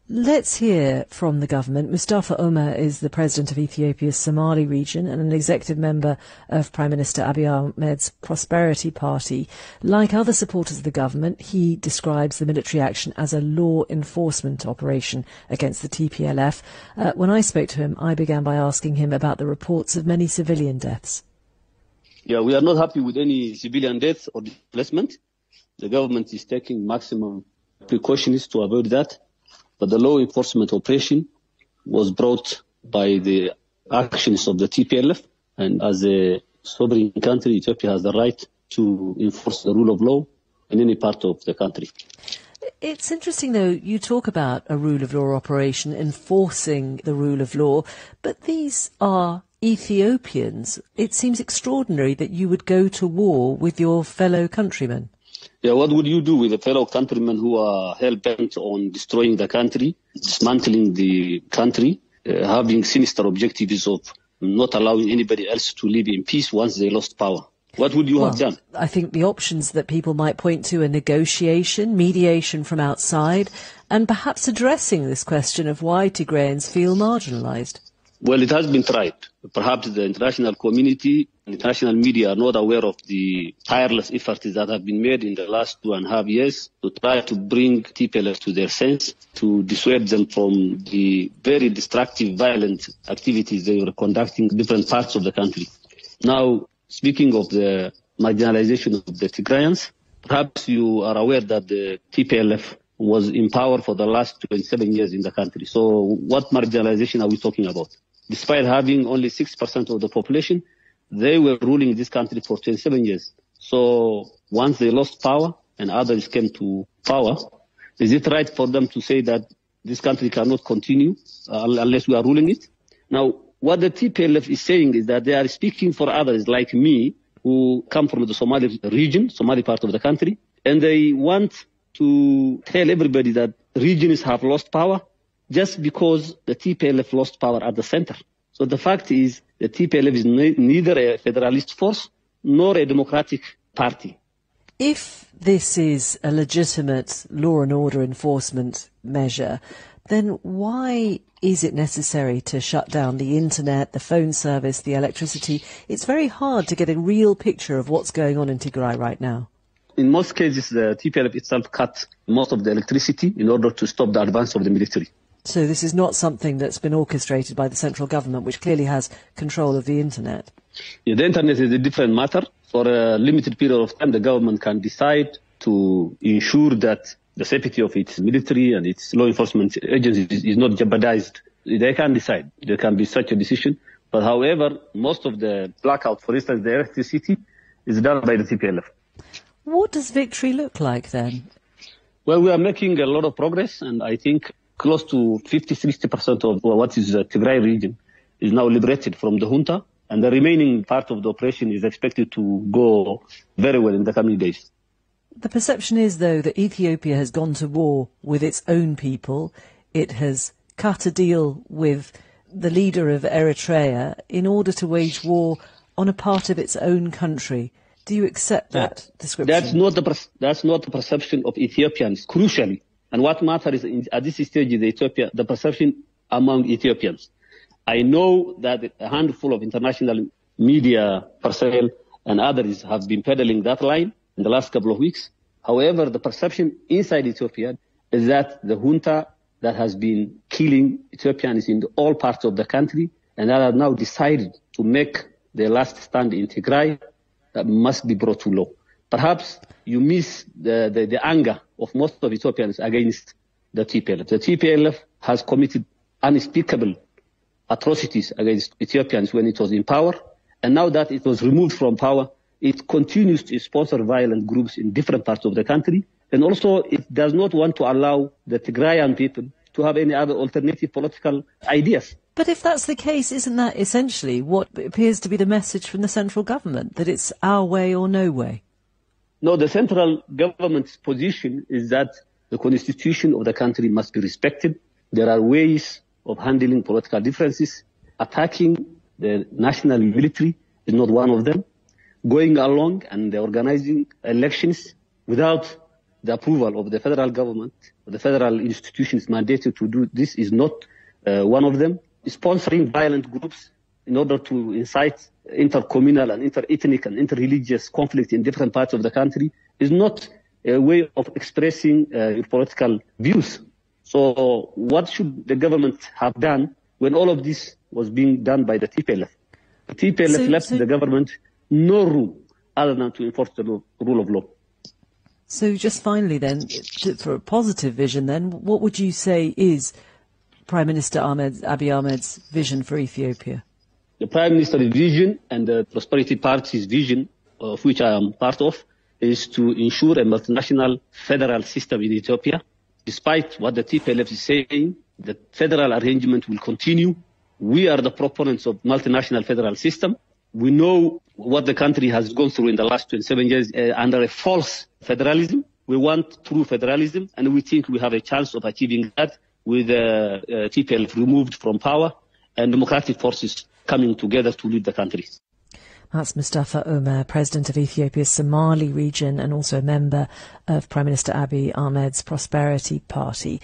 Let's hear from the government. Mustafe Onar is the president of Ethiopia's Somali region and an executive member of Prime Minister Abiy Ahmed's Prosperity Party. Like other supporters of the government, he describes the military action as a law enforcement operation against the TPLF. When I spoke to him, I began by asking him about the reports of many civilian deaths. Yeah, we are not happy with any civilian death or displacement. The government is taking maximum precautions to avoid that. But the law enforcement operation was brought by the actions of the TPLF. And as a sovereign country, Ethiopia has the right to enforce the rule of law in any part of the country. It's interesting, though, you talk about a rule of law operation enforcing the rule of law, but these are Ethiopians. It seems extraordinary that you would go to war with your fellow countrymen. Yeah, what would you do with a fellow countrymen who are hell-bent on destroying the country, dismantling the country, having sinister objectives of not allowing anybody else to live in peace once they lost power? What would you have done? I think the options that people might point to are negotiation, mediation from outside, and perhaps addressing this question of why Tigrayans feel marginalised. Well, it has been tried. Perhaps the international community and international media are not aware of the tireless efforts that have been made in the last 2.5 years to try to bring TPLF to their sense, to dissuade them from the very destructive, violent activities they were conducting in different parts of the country. Now, speaking of the marginalization of the Tigrayans, perhaps you are aware that the TPLF was in power for the last 27 years in the country. So what marginalization are we talking about? Despite having only 6% of the population, they were ruling this country for 27 years. So once they lost power and others came to power, is it right for them to say that this country cannot continue unless we are ruling it? Now, what the TPLF is saying is that they are speaking for others like me who come from the Somali region, Somali part of the country, and they want to tell everybody that regions have lost power just because the TPLF lost power at the center. So the fact is the TPLF is neither a federalist force nor a democratic party. If this is a legitimate law and order enforcement measure, then why is it necessary to shut down the internet, the phone service, the electricity? It's very hard to get a real picture of what's going on in Tigray right now. In most cases, the TPLF itself cut most of the electricity in order to stop the advance of the military. So this is not something that's been orchestrated by the central government, which clearly has control of the internet. Yeah, the internet is a different matter. For a limited period of time, the government can decide to ensure that the safety of its military and its law enforcement agencies is not jeopardized. They can decide. There can be such a decision. But however, most of the blackout, for instance, the electricity, is done by the TPLF. What does victory look like then? Well, we are making a lot of progress, and I think close to 50-60% of what is the Tigray region is now liberated from the junta, and the remaining part of the operation is expected to go very well in the coming days. The perception is, though, that Ethiopia has gone to war with its own people. It has cut a deal with the leader of Eritrea in order to wage war on a part of its own country. Do you accept that description? That's not the perception of Ethiopians, crucially. And what matters is, at this stage in Ethiopia, the perception among Ethiopians. I know that a handful of international media personnel and others have been peddling that line in the last couple of weeks. However, the perception inside Ethiopia is that the junta that has been killing Ethiopians in all parts of the country and that have now decided to make their last stand in Tigray must be brought to law. Perhaps you miss the anger of most of Ethiopians against the TPLF. The TPLF has committed unspeakable atrocities against Ethiopians when it was in power, and now that it was removed from power, it continues to sponsor violent groups in different parts of the country, and also it does not want to allow the Tigrayan people to have any other alternative political ideas. But if that's the case, isn't that essentially what appears to be the message from the central government, that it's our way or no way? No, the central government's position is that the constitution of the country must be respected. There are ways of handling political differences. Attacking the national military is not one of them. Going along and organizing elections without the approval of the federal government, the federal institutions mandated to do this is not one of them. Sponsoring violent groups in order to incite intercommunal and inter-ethnic and inter-religious conflict in different parts of the country is not a way of expressing your political views. So what should the government have done when all of this was being done by the TPLF? The TPLF left the government no room other than to enforce the rule of law. So just finally then, for a positive vision then, what would you say is Prime Minister Abiy Ahmed's vision for Ethiopia? The Prime Minister's vision and the Prosperity Party's vision, of which I am part of, is to ensure a multinational federal system in Ethiopia. Despite what the TPLF is saying, the federal arrangement will continue. We are the proponents of multinational federal system. We know what the country has gone through in the last 27 years under a false federalism. We want true federalism, and we think we have a chance of achieving that with TPLF removed from power and democratic forces coming together to lead the country. That's Mustafe Onar, President of Ethiopia's Somali region and also a member of Prime Minister Abiy Ahmed's Prosperity Party.